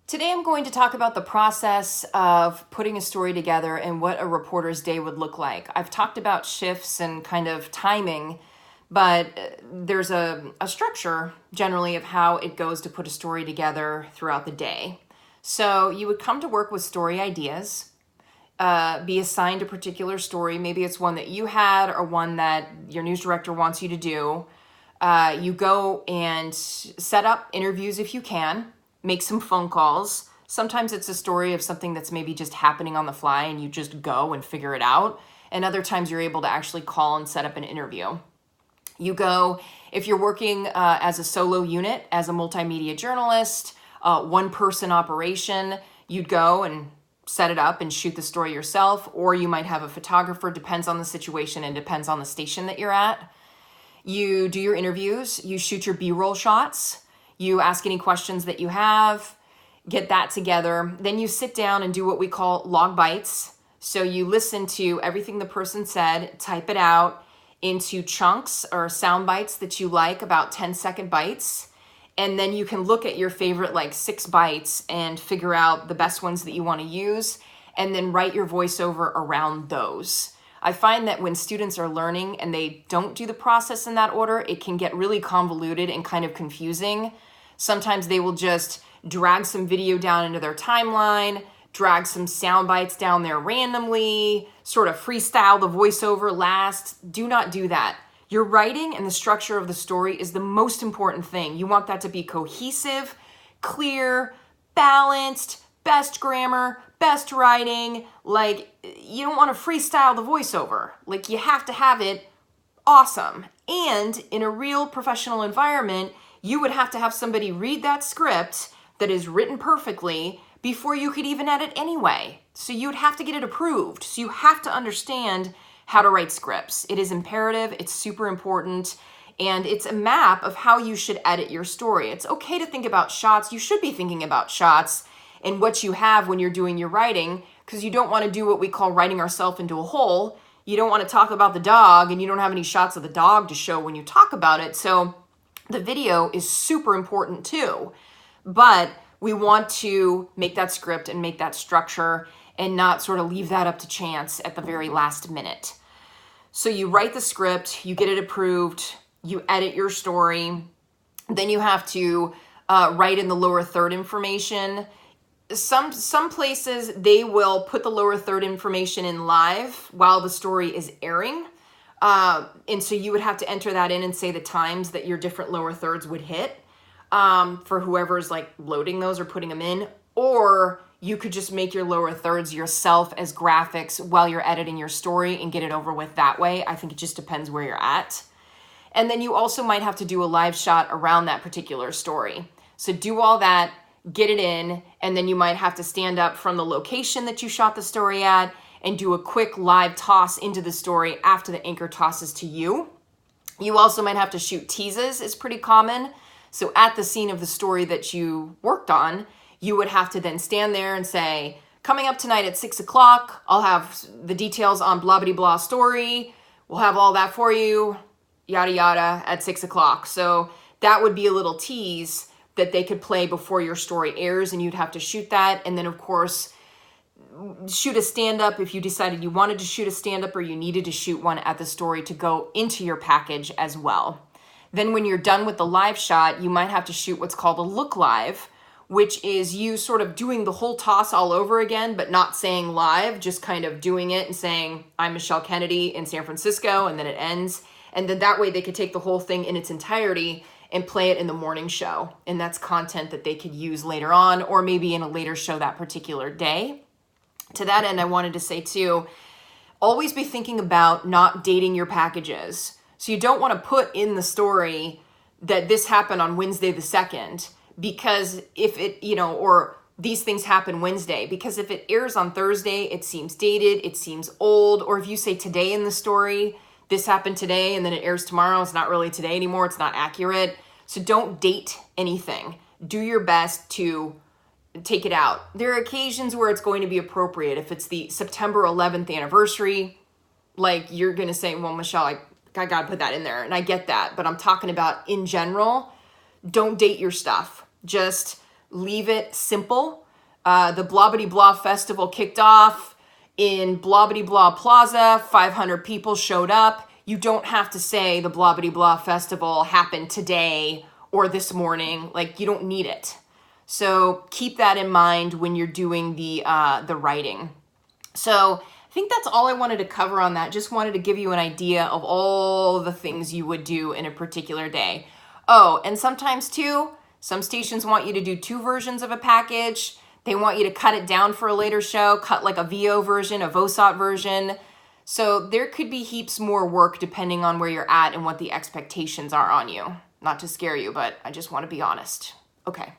Today I'm going to talk about the process of putting a story together and what a reporter's day would look like. I've talked about shifts and kind of timing, but there's a structure generally of how it goes to put a story together throughout the day. So you would come to work with story ideas, be assigned a particular story. Maybe it's one that you had or one that your news director wants you to do. You go and set up interviews if you can, make some phone calls. Sometimes it's a story of something that's maybe just happening on the fly and you just go and figure it out. And other times you're able to actually call and set up an interview. You go, if you're working as a solo unit, as a multimedia journalist, one person operation, you'd go and set it up and shoot the story yourself, or you might have a photographer, depends on the situation and depends on the station that you're at. You do your interviews, you shoot your B-roll shots, you ask any questions that you have, get that together. Then you sit down and do what we call log bites. So you listen to everything the person said, type it out into chunks or sound bites that you like, about 10-second bites. And then you can look at your favorite 6 bites and figure out the best ones that you want to use and then write your voiceover around those. I find that when students are learning and they don't do the process in that order, it can get really convoluted and kind of confusing. Sometimes they will just drag some video down into their timeline, drag some sound bites down there randomly, sort of freestyle the voiceover last. Do not do that. Your writing and the structure of the story is the most important thing. You want that to be cohesive, clear, balanced, best grammar, best writing. You don't want to freestyle the voiceover. You have to have it awesome. And in a real professional environment, you would have to have somebody read that script that is written perfectly before you could even edit anyway. So you'd have to get it approved. So you have to understand how to write scripts. It is imperative, it's super important, and it's a map of how you should edit your story. It's okay to think about shots. You should be thinking about shots and what you have when you're doing your writing, because you don't want to do what we call writing ourselves into a hole. You don't want to talk about the dog and you don't have any shots of the dog to show when you talk about it. So the video is super important too, but we want to make that script and make that structure and not sort of leave that up to chance at the very last minute. So you write the script, you get it approved, you edit your story, then you have to write in the lower third information. Some places, they will put the lower third information in live while the story is airing. And so you would have to enter that in and say the times that your different lower thirds would hit for whoever's loading those or putting them in. Or you could just make your lower thirds yourself as graphics while you're editing your story and get it over with that way. I think it just depends where you're at. And then you also might have to do a live shot around that particular story. So do all that, get it in, and then you might have to stand up from the location that you shot the story at and do a quick live toss into the story after the anchor tosses to you. You also might have to shoot teases, is pretty common. So at the scene of the story that you worked on, you would have to then stand there and say, coming up tonight at 6 o'clock, I'll have the details on blah, blah, blah story. We'll have all that for you, yada, yada, at 6 o'clock. So that would be a little tease that they could play before your story airs, and you'd have to shoot that. And then, of course, shoot a stand-up if you decided you wanted to shoot a stand-up or you needed to shoot one at the story to go into your package as well. Then when you're done with the live shot, you might have to shoot what's called a look live, which is you sort of doing the whole toss all over again, but not saying live, just kind of doing it and saying, I'm Michelle Kennedy in San Francisco, and then it ends. And then that way they could take the whole thing in its entirety and play it in the morning show. And that's content that they could use later on, or maybe in a later show that particular day. To that end, I wanted to say too, always be thinking about not dating your packages. So you don't want to put in the story that this happened on Wednesday the 2nd, because if it, or these things happen Wednesday, because if it airs on Thursday, it seems dated, it seems old. Or if you say today in the story, this happened today, and then it airs tomorrow, it's not really today anymore, it's not accurate. So don't date anything. Do your best to take it out. There are occasions where it's going to be appropriate. If it's the September 11th anniversary, you're going to say, well, Michelle, I got to put that in there. And I get that. But I'm talking about in general, don't date your stuff. Just Leave it simple. The Blah Bitty Blah Festival kicked off in Blah Bitty Blah Plaza. 500 people showed up. You don't have to say the Blah Bitty Blah Festival happened today or this morning. Like, you don't need it. So keep that in mind when you're doing the writing. So I think that's all I wanted to cover on that. Just wanted to give you an idea of all the things you would do in a particular day. Oh, and sometimes too, some stations want you to do 2 versions of a package. They want you to cut it down for a later show, cut like a VO version, a VOSOT version. So there could be heaps more work depending on where you're at and what the expectations are on you. Not to scare you, but I just want to be honest. Okay.